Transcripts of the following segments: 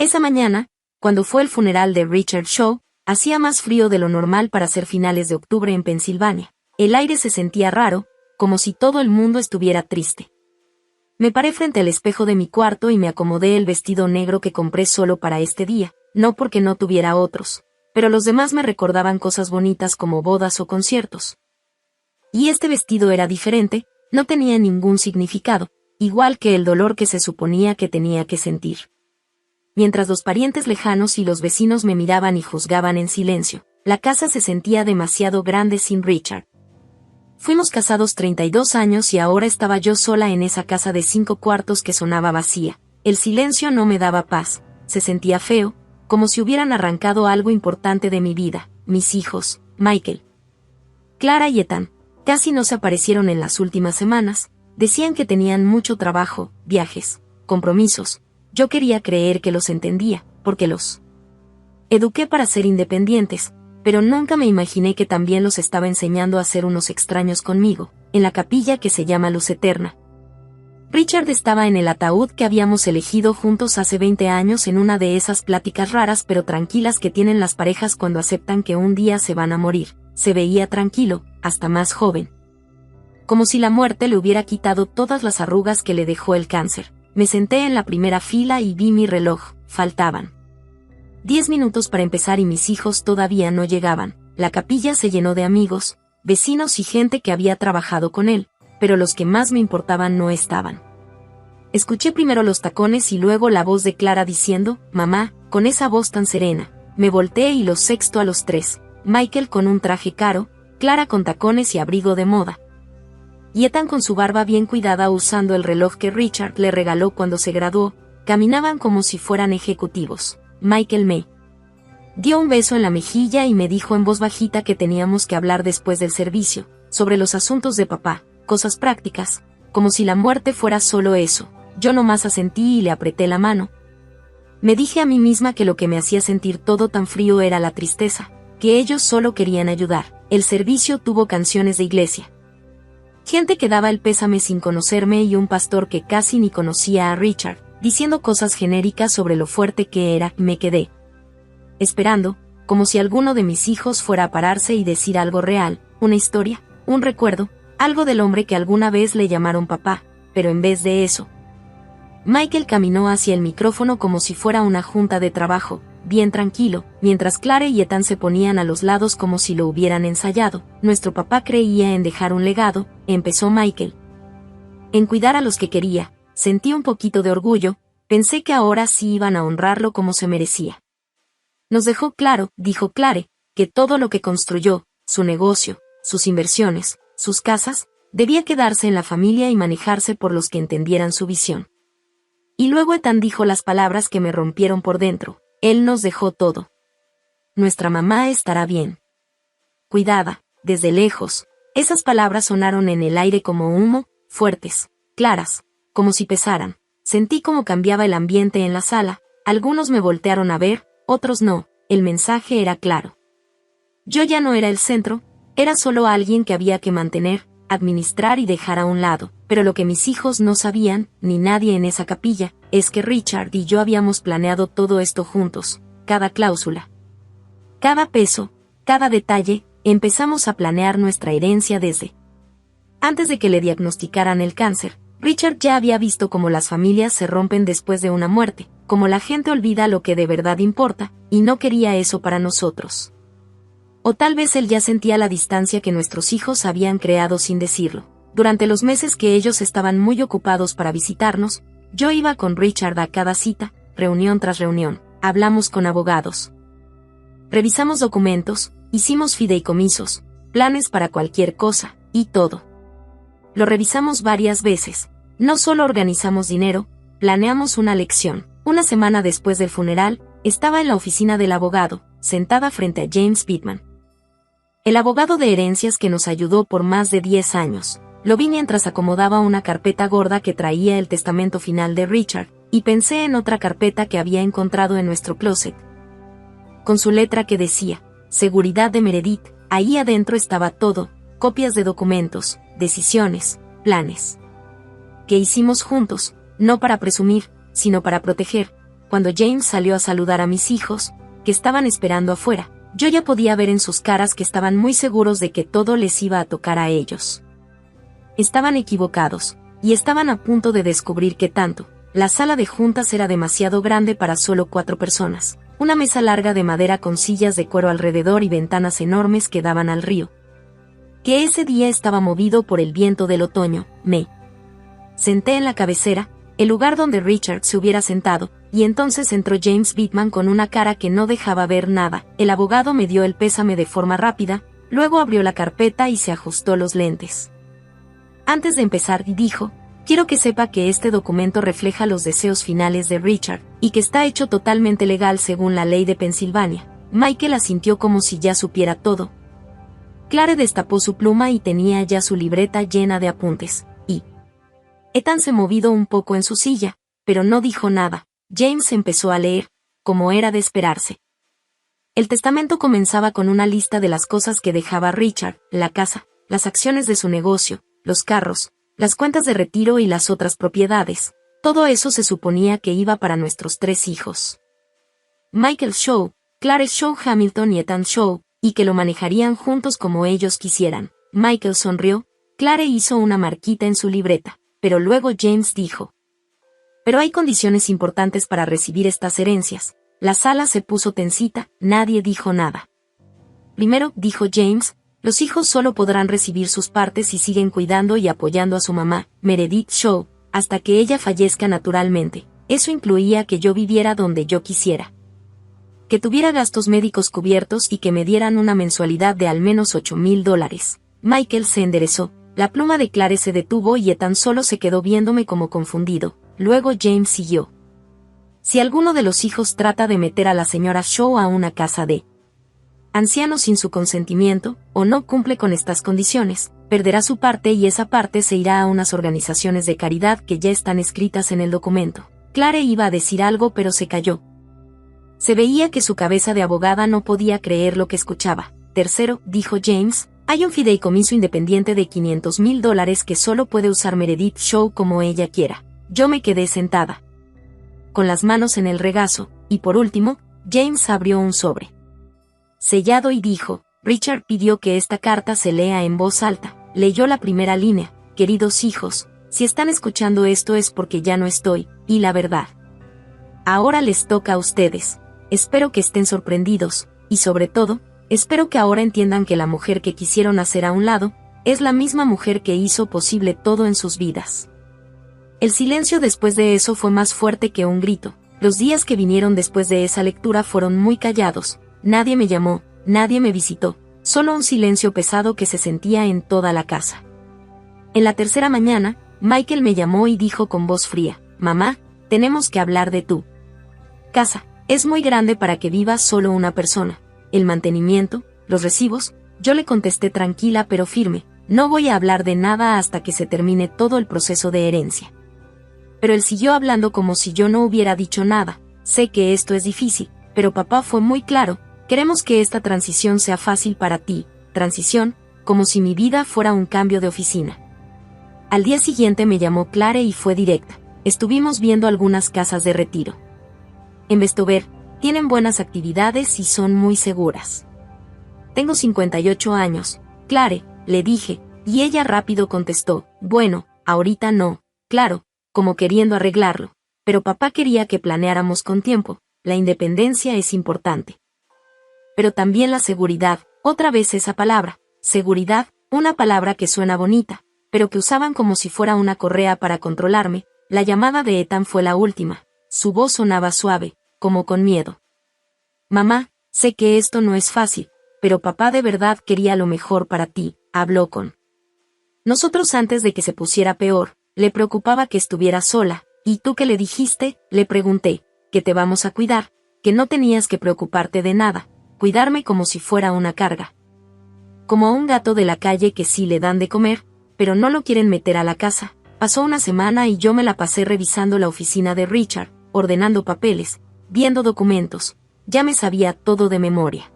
Esa mañana, cuando fue el funeral de Richard Shaw, hacía más frío de lo normal para ser finales de octubre en Pensilvania. El aire se sentía raro, como si todo el mundo estuviera triste. Me paré frente al espejo de mi cuarto y me acomodé el vestido negro que compré solo para este día, no porque no tuviera otros, pero los demás me recordaban cosas bonitas como bodas o conciertos. Y este vestido era diferente, no tenía ningún significado, igual que el dolor que se suponía que tenía que sentir. Mientras los parientes lejanos y los vecinos me miraban y juzgaban en silencio, la casa se sentía demasiado grande sin Richard. Fuimos casados 32 años y ahora estaba yo sola en esa casa de 5 cuartos que sonaba vacía. El silencio no me daba paz, se sentía feo, como si hubieran arrancado algo importante de mi vida, mis hijos, Michael, Clara y Ethan. Casi no se aparecieron en las últimas semanas, decían que tenían mucho trabajo, viajes, compromisos. Yo quería creer que los entendía, porque los eduqué para ser independientes, pero nunca me imaginé que también los estaba enseñando a ser unos extraños conmigo, en la capilla que se llama Luz Eterna. Richard estaba en el ataúd que habíamos elegido juntos hace 20 años en una de esas pláticas raras pero tranquilas que tienen las parejas cuando aceptan que un día se van a morir. Se veía tranquilo, hasta más joven. Como si la muerte le hubiera quitado todas las arrugas que le dejó el cáncer. Me senté en la primera fila y vi mi reloj, faltaban 10 minutos para empezar y mis hijos todavía no llegaban. La capilla se llenó de amigos, vecinos y gente que había trabajado con él, pero los que más me importaban no estaban. Escuché primero los tacones y luego la voz de Clara diciendo, «Mamá», con esa voz tan serena. Me volteé y los sexto a los 3. Michael con un traje caro, Clara con tacones y abrigo de moda. Y Ethan con su barba bien cuidada usando el reloj que Richard le regaló cuando se graduó, caminaban como si fueran ejecutivos. Michael me dio un beso en la mejilla y me dijo en voz bajita que teníamos que hablar después del servicio, sobre los asuntos de papá, cosas prácticas, como si la muerte fuera solo eso. Yo nomás asentí y le apreté la mano. Me dije a mí misma que lo que me hacía sentir todo tan frío era la tristeza, que ellos solo querían ayudar. El servicio tuvo canciones de iglesia. Gente que daba el pésame sin conocerme y un pastor que casi ni conocía a Richard, diciendo cosas genéricas sobre lo fuerte que era. Me quedé esperando, como si alguno de mis hijos fuera a pararse y decir algo real, una historia, un recuerdo, algo del hombre que alguna vez le llamaron papá, pero en vez de eso, Michael caminó hacia el micrófono como si fuera una junta de trabajo, bien tranquilo, mientras Clara y Ethan se ponían a los lados como si lo hubieran ensayado. Nuestro papá creía en dejar un legado, empezó Michael. En cuidar a los que quería, sentí un poquito de orgullo, pensé que ahora sí iban a honrarlo como se merecía. Nos dejó claro, dijo Clara, que todo lo que construyó, su negocio, sus inversiones, sus casas, debía quedarse en la familia y manejarse por los que entendieran su visión. Y luego Ethan dijo las palabras que me rompieron por dentro. Él nos dejó todo. Nuestra mamá estará bien. Cuidada, desde lejos. Esas palabras sonaron en el aire como humo, fuertes, claras, como si pesaran. Sentí cómo cambiaba el ambiente en la sala. Algunos me voltearon a ver, otros no. El mensaje era claro. Yo ya no era el centro, era solo alguien que había que mantener, administrar y dejar a un lado. Pero lo que mis hijos no sabían, ni nadie en esa capilla, es que Richard y yo habíamos planeado todo esto juntos. Cada cláusula, cada peso, cada detalle, empezamos a planear nuestra herencia desde antes de que le diagnosticaran el cáncer. Richard ya había visto cómo las familias se rompen después de una muerte, cómo la gente olvida lo que de verdad importa, y no quería eso para nosotros. O tal vez él ya sentía la distancia que nuestros hijos habían creado sin decirlo. Durante los meses que ellos estaban muy ocupados para visitarnos, yo iba con Richard a cada cita, reunión tras reunión, hablamos con abogados. Revisamos documentos, hicimos fideicomisos, planes para cualquier cosa, y todo. Lo revisamos varias veces. No solo organizamos dinero, planeamos una lección. Una semana después del funeral, estaba en la oficina del abogado, sentada frente a James Pittman, el abogado de herencias que nos ayudó por más de 10 años. Lo vi mientras acomodaba una carpeta gorda que traía el testamento final de Richard, y pensé en otra carpeta que había encontrado en nuestro closet, con su letra que decía, Seguridad de Meredith. Ahí adentro estaba todo, copias de documentos, decisiones, planes que hicimos juntos, no para presumir, sino para proteger, Cuando James salió a saludar a mis hijos, que estaban esperando afuera, yo ya podía ver en sus caras que estaban muy seguros de que todo les iba a tocar a ellos. Estaban equivocados, y estaban a punto de descubrir que tanto, la sala de juntas era demasiado grande para solo 4 personas, una mesa larga de madera con sillas de cuero alrededor y ventanas enormes que daban al río. Que ese día estaba movido por el viento del otoño. Me senté en la cabecera, el lugar donde Richard se hubiera sentado, y entonces entró James Bateman con una cara que no dejaba ver nada. El abogado me dio el pésame de forma rápida, luego abrió la carpeta y se ajustó los lentes. Antes de empezar, dijo, quiero que sepa que este documento refleja los deseos finales de Richard, y que está hecho totalmente legal según la ley de Pensilvania. Michael asintió como si ya supiera todo. Clare destapó su pluma y tenía ya su libreta llena de apuntes, y Ethan se movió un poco en su silla, pero no dijo nada. James empezó a leer, como era de esperarse. El testamento comenzaba con una lista de las cosas que dejaba Richard, la casa, las acciones de su negocio, los carros, las cuentas de retiro y las otras propiedades. Todo eso se suponía que iba para nuestros 3 hijos. Michael Shaw, Clare Shaw Hamilton y Ethan Shaw, y que lo manejarían juntos como ellos quisieran. Michael sonrió, Clare hizo una marquita en su libreta, pero luego James dijo, pero hay condiciones importantes para recibir estas herencias. La sala se puso tensita, nadie dijo nada. Primero, dijo James, los hijos solo podrán recibir sus partes si siguen cuidando y apoyando a su mamá, Meredith Shaw, hasta que ella fallezca naturalmente. Eso incluía que yo viviera donde yo quisiera, que tuviera gastos médicos cubiertos y que me dieran una mensualidad de al menos $8,000. Michael se enderezó, la pluma de Clare se detuvo y Ethan solo se quedó viéndome como confundido. Luego James siguió. Si alguno de los hijos trata de meter a la señora Shaw a una casa de ancianos sin su consentimiento, o no cumple con estas condiciones, perderá su parte y esa parte se irá a unas organizaciones de caridad que ya están escritas en el documento. Clare iba a decir algo pero se calló. Se veía que su cabeza de abogada no podía creer lo que escuchaba. Tercero, dijo James, hay un fideicomiso independiente de $500,000 que solo puede usar Meredith Shaw como ella quiera. Yo me quedé sentada, con las manos en el regazo, y por último, James abrió un sobre sellado y dijo, Richard pidió que esta carta se lea en voz alta. Leyó la primera línea, queridos hijos, si están escuchando esto es porque ya no estoy, y la verdad. Ahora les toca a ustedes. Espero que estén sorprendidos, y sobre todo, espero que ahora entiendan que la mujer que quisieron hacer a un lado, es la misma mujer que hizo posible todo en sus vidas. El silencio después de eso fue más fuerte que un grito. Los días que vinieron después de esa lectura fueron muy callados. Nadie me llamó, nadie me visitó, solo un silencio pesado que se sentía en toda la casa. En la tercera mañana, Michael me llamó y dijo con voz fría, mamá, tenemos que hablar de tu casa. Es muy grande para que viva solo una persona. El mantenimiento, los recibos. Yo le contesté tranquila pero firme, no voy a hablar de nada hasta que se termine todo el proceso de herencia. Pero él siguió hablando como si yo no hubiera dicho nada. Sé que esto es difícil, pero papá fue muy claro, queremos que esta transición sea fácil para ti. Transición, como si mi vida fuera un cambio de oficina. Al día siguiente me llamó Clare y fue directa. Estuvimos viendo algunas casas de retiro. En Vestover, tienen buenas actividades y son muy seguras. Tengo 58 años, Clare, le dije, y ella rápido contestó, bueno, ahorita no, claro, como queriendo arreglarlo, pero papá quería que planeáramos con tiempo, la independencia es importante. Pero también la seguridad, otra vez esa palabra, seguridad, una palabra que suena bonita, pero que usaban como si fuera una correa para controlarme. La llamada de Ethan fue la última, su voz sonaba suave, como con miedo. Mamá, sé que esto no es fácil, pero papá de verdad quería lo mejor para ti, habló con nosotros antes de que se pusiera peor. Le preocupaba que estuviera sola. ¿Y tú qué le dijiste? Le pregunté. Que te vamos a cuidar, que no tenías que preocuparte de nada, cuidarme como si fuera una carga. Como a un gato de la calle que sí le dan de comer, pero no lo quieren meter a la casa. Pasó una semana y yo me la pasé revisando la oficina de Richard, ordenando papeles, viendo documentos, ya me sabía todo de memoria.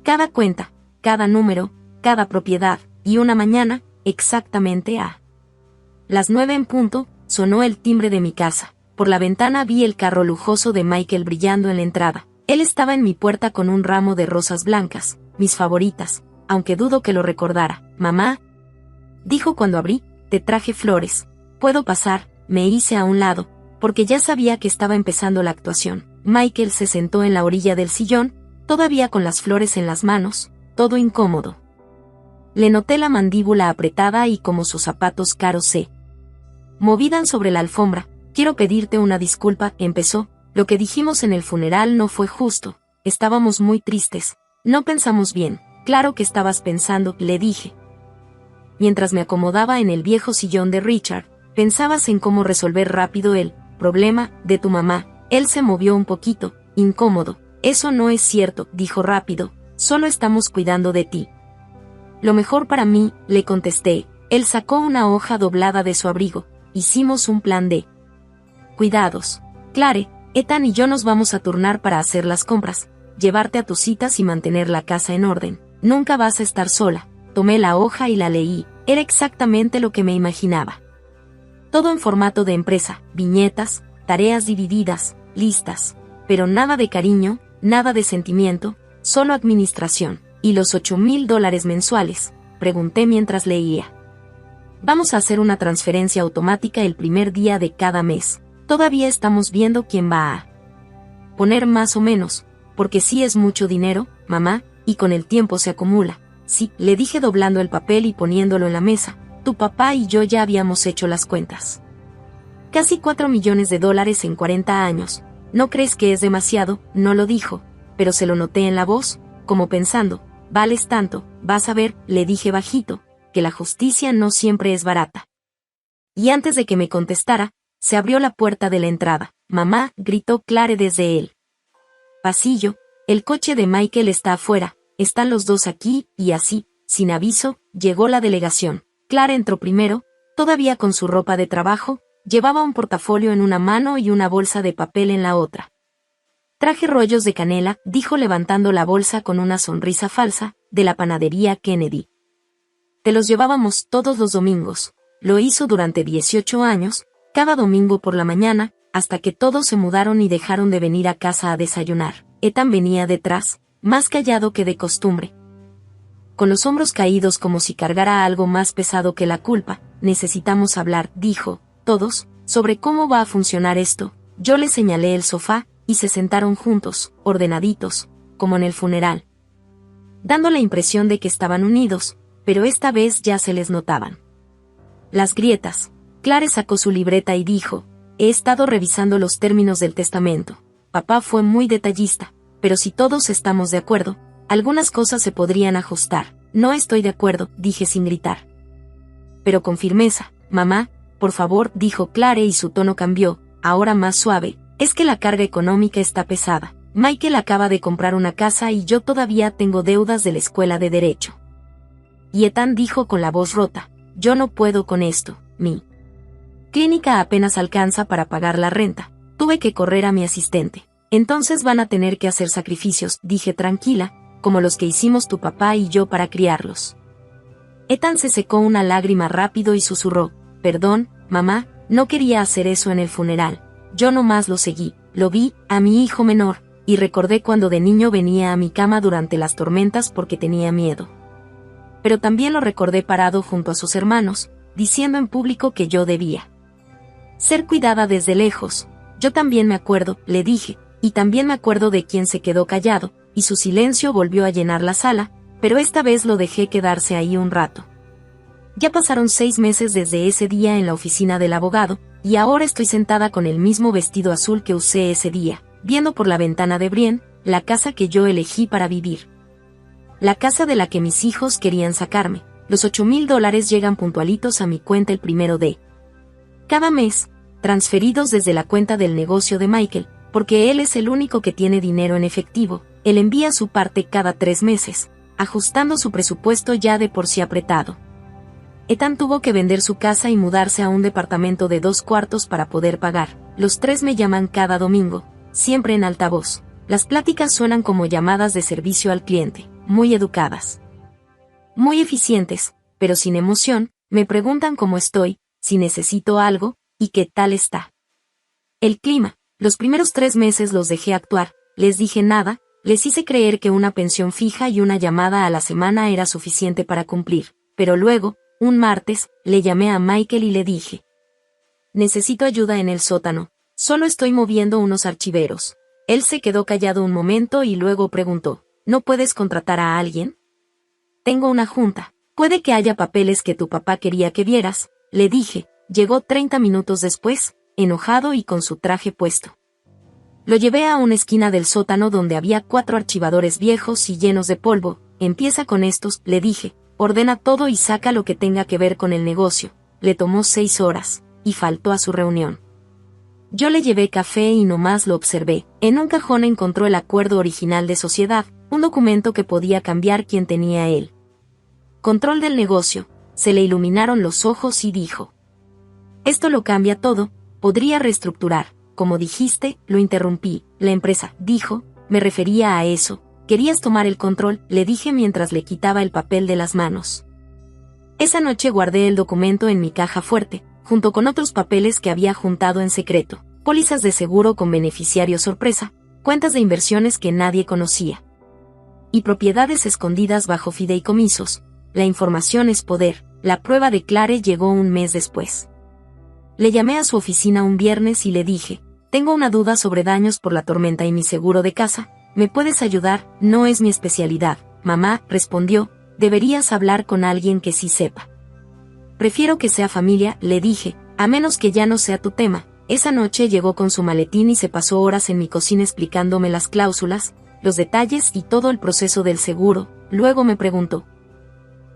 Cada cuenta, cada número, cada propiedad, y una mañana, exactamente a las 9 en punto, sonó el timbre de mi casa. Por la ventana vi el carro lujoso de Michael brillando en la entrada. Él estaba en mi puerta con un ramo de rosas blancas, mis favoritas, aunque dudo que lo recordara. «Mamá», dijo cuando abrí, «te traje flores. ¿Puedo pasar?». Me hice a un lado, porque ya sabía que estaba empezando la actuación. Michael se sentó en la orilla del sillón, todavía con las flores en las manos, todo incómodo. Le noté la mandíbula apretada y como sus zapatos caros se movían sobre la alfombra. «Quiero pedirte una disculpa», empezó. «Lo que dijimos en el funeral no fue justo. Estábamos muy tristes. No pensamos bien». «Claro que estabas pensando», le dije. Mientras me acomodaba en el viejo sillón de Richard, «pensabas en cómo resolver rápido el problema de tu mamá». Él se movió un poquito, incómodo. «Eso no es cierto», dijo rápido. «Solo estamos cuidando de ti». «Lo mejor para mí», le contesté. Él sacó una hoja doblada de su abrigo. «Hicimos un plan de cuidados. Clare, Ethan y yo nos vamos a turnar para hacer las compras, llevarte a tus citas y mantener la casa en orden. Nunca vas a estar sola». Tomé la hoja y la leí. Era exactamente lo que me imaginaba. Todo en formato de empresa, viñetas, tareas divididas, listas. Pero nada de cariño, nada de sentimiento, solo administración. «¿Y los $8,000 mensuales?», pregunté mientras leía. «Vamos a hacer una transferencia automática el primer día de cada mes. Todavía estamos viendo quién va a poner más o menos, porque sí es mucho dinero, mamá, y con el tiempo se acumula». «Sí», le dije doblando el papel y poniéndolo en la mesa. «Tu papá y yo ya habíamos hecho las cuentas. Casi $4 millones en 40 años. ¿No crees que es demasiado?». No lo dijo, pero se lo noté en la voz, como pensando, «vales tanto, vas a ver», le dije bajito, «que la justicia no siempre es barata». Y antes de que me contestara, se abrió la puerta de la entrada. «Mamá», gritó Clare desde el pasillo, «el coche de Michael está afuera, están los dos aquí», y así, sin aviso, llegó la delegación. Clare entró primero, todavía con su ropa de trabajo, llevaba un portafolio en una mano y una bolsa de papel en la otra. «Traje rollos de canela», dijo levantando la bolsa con una sonrisa falsa, «de la panadería Kennedy. Te los llevábamos todos los domingos». Lo hizo durante 18 años, cada domingo por la mañana, hasta que todos se mudaron y dejaron de venir a casa a desayunar. Ethan venía detrás, más callado que de costumbre, con los hombros caídos como si cargara algo más pesado que la culpa. «Necesitamos hablar», dijo, «todos, sobre cómo va a funcionar esto». Yo le señalé el sofá, y se sentaron juntos, ordenaditos, como en el funeral, dando la impresión de que estaban unidos, pero esta vez ya se les notaban las grietas. Clare sacó su libreta y dijo, «He estado revisando los términos del testamento. Papá fue muy detallista, pero si todos estamos de acuerdo, algunas cosas se podrían ajustar». «No estoy de acuerdo», dije sin gritar. «Pero con firmeza, mamá, por favor», dijo Clare y su tono cambió, ahora más suave. «Es que la carga económica está pesada. Michael acaba de comprar una casa y yo todavía tengo deudas de la escuela de Derecho». Y Ethan dijo con la voz rota, «Yo no puedo con esto, mi clínica apenas alcanza para pagar la renta. Tuve que correr a mi asistente. Entonces van a tener que hacer sacrificios», dije tranquila, «como los que hicimos tu papá y yo para criarlos». Ethan se secó una lágrima rápido y susurró, «Perdón, mamá, no quería hacer eso en el funeral. Yo nomás lo seguí, lo vi, a mi hijo menor, y recordé cuando de niño venía a mi cama durante las tormentas porque tenía miedo. Pero también lo recordé parado junto a sus hermanos, diciendo en público que yo debía ser cuidada desde lejos. Yo también me acuerdo», le dije, «y también me acuerdo de quien se quedó callado», y su silencio volvió a llenar la sala, pero esta vez lo dejé quedarse ahí un rato. Ya pasaron 6 meses desde ese día en la oficina del abogado, y ahora estoy sentada con el mismo vestido azul que usé ese día, viendo por la ventana de Brienne, la casa que yo elegí para vivir. La casa de la que mis hijos querían sacarme. Los $8,000 llegan puntualitos a mi cuenta el primero de cada mes, transferidos desde la cuenta del negocio de Michael, porque él es el único que tiene dinero en efectivo. Él envía su parte cada 3 meses, ajustando su presupuesto ya de por sí apretado. Ethan tuvo que vender su casa y mudarse a un departamento de 2 cuartos para poder pagar. Los 3 me llaman cada domingo, siempre en altavoz. Las pláticas suenan como llamadas de servicio al cliente, muy educadas, muy eficientes, pero sin emoción. Me preguntan cómo estoy, si necesito algo, y qué tal está El clima. Los primeros 3 meses los dejé actuar, les dije nada, les hice creer que una pensión fija y una llamada a la semana era suficiente para cumplir, pero luego, un martes, le llamé a Michael y le dije: necesito ayuda en el sótano, solo estoy moviendo unos archiveros. Él se quedó callado un momento y luego preguntó: ¿no puedes contratar a alguien? Tengo una junta, puede que haya papeles que tu papá quería que vieras, le dije. Llegó 30 minutos después, enojado y con su traje puesto. Lo llevé a una esquina del sótano donde había 4 archivadores viejos y llenos de polvo. Empieza con estos, le dije, ordena todo y saca lo que tenga que ver con el negocio. Le tomó 6 horas, y faltó a su reunión. Yo le llevé café y nomás lo observé. En un cajón encontró el acuerdo original de sociedad, un documento que podía cambiar quien tenía él. Control del negocio. Se le iluminaron los ojos y dijo: esto lo cambia todo, podría reestructurar. Como dijiste, lo interrumpí. La empresa, dijo, me refería a eso. ¿Querías tomar el control?, le dije mientras le quitaba el papel de las manos. Esa noche guardé el documento en mi caja fuerte, junto con otros papeles que había juntado en secreto, pólizas de seguro con beneficiario sorpresa, cuentas de inversiones que nadie conocía, y propiedades escondidas bajo fideicomisos. La información es poder. La prueba de Clare llegó un mes después. Le llamé a su oficina un viernes y le dije: tengo una duda sobre daños por la tormenta y mi seguro de casa, ¿me puedes ayudar? No es mi especialidad, mamá, respondió, deberías hablar con alguien que sí sepa. Prefiero que sea familia, le dije, a menos que ya no sea tu tema. Esa noche llegó con su maletín y se pasó horas en mi cocina explicándome las cláusulas, los detalles y todo el proceso del seguro. Luego me preguntó: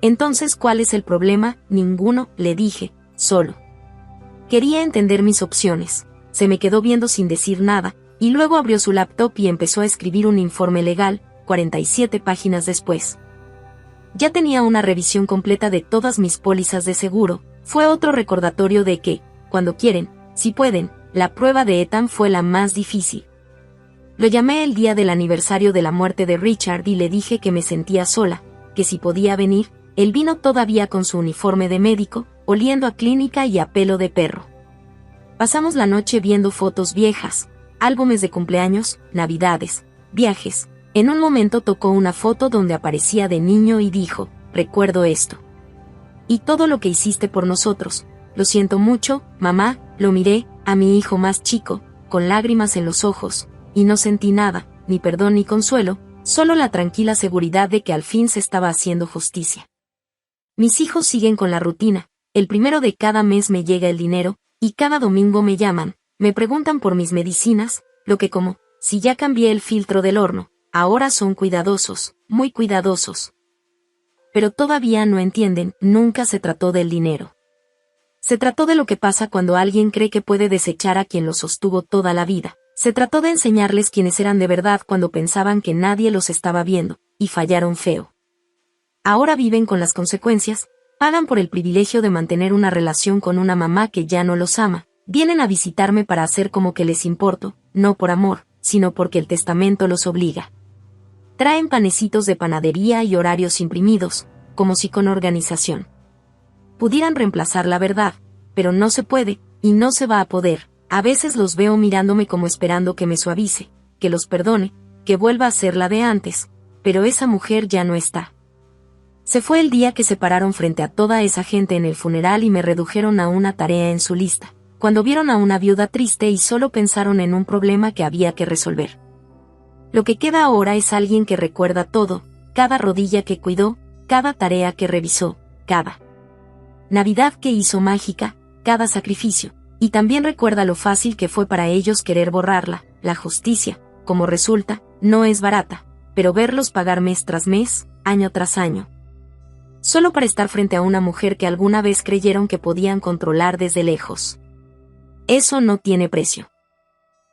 entonces, ¿cuál es el problema? Ninguno, le dije, solo quería entender mis opciones. Se me quedó viendo sin decir nada, y luego abrió su laptop y empezó a escribir un informe legal, 47 páginas después. Ya tenía una revisión completa de todas mis pólizas de seguro. Fue otro recordatorio de que, cuando quieren, si pueden. La prueba de Ethan fue la más difícil. Lo llamé el día del aniversario de la muerte de Richard y le dije que me sentía sola, que si podía venir. Él vino todavía con su uniforme de médico, oliendo a clínica y a pelo de perro. Pasamos la noche viendo fotos viejas, álbumes de cumpleaños, navidades, viajes. En un momento tocó una foto donde aparecía de niño y dijo: recuerdo esto. Y todo lo que hiciste por nosotros. Lo siento mucho, mamá. Lo miré, a mi hijo más chico, con lágrimas en los ojos, y no sentí nada, ni perdón ni consuelo, solo la tranquila seguridad de que al fin se estaba haciendo justicia. Mis hijos siguen con la rutina. El primero de cada mes me llega el dinero, y cada domingo me llaman, me preguntan por mis medicinas, lo que como, si ya cambié el filtro del horno, ahora son cuidadosos, muy cuidadosos. Pero todavía no entienden, nunca se trató del dinero. Se trató de lo que pasa cuando alguien cree que puede desechar a quien los sostuvo toda la vida. Se trató de enseñarles quiénes eran de verdad cuando pensaban que nadie los estaba viendo, y fallaron feo. Ahora viven con las consecuencias, pagan por el privilegio de mantener una relación con una mamá que ya no los ama, vienen a visitarme para hacer como que les importo, no por amor, sino porque el testamento los obliga. Traen panecitos de panadería y horarios imprimidos, como si con organización pudieran reemplazar la verdad, pero no se puede, y no se va a poder. A veces los veo mirándome como esperando que me suavice, que los perdone, que vuelva a ser la de antes, pero esa mujer ya no está. Se fue el día que se pararon frente a toda esa gente en el funeral y me redujeron a una tarea en su lista, cuando vieron a una viuda triste y solo pensaron en un problema que había que resolver. Lo que queda ahora es alguien que recuerda todo, cada rodilla que cuidó, cada tarea que revisó, cada Navidad que hizo mágica, cada sacrificio, y también recuerda lo fácil que fue para ellos querer borrarla. La justicia, como resulta, no es barata, pero verlos pagar mes tras mes, año tras año, solo para estar frente a una mujer que alguna vez creyeron que podían controlar desde lejos. Eso no tiene precio.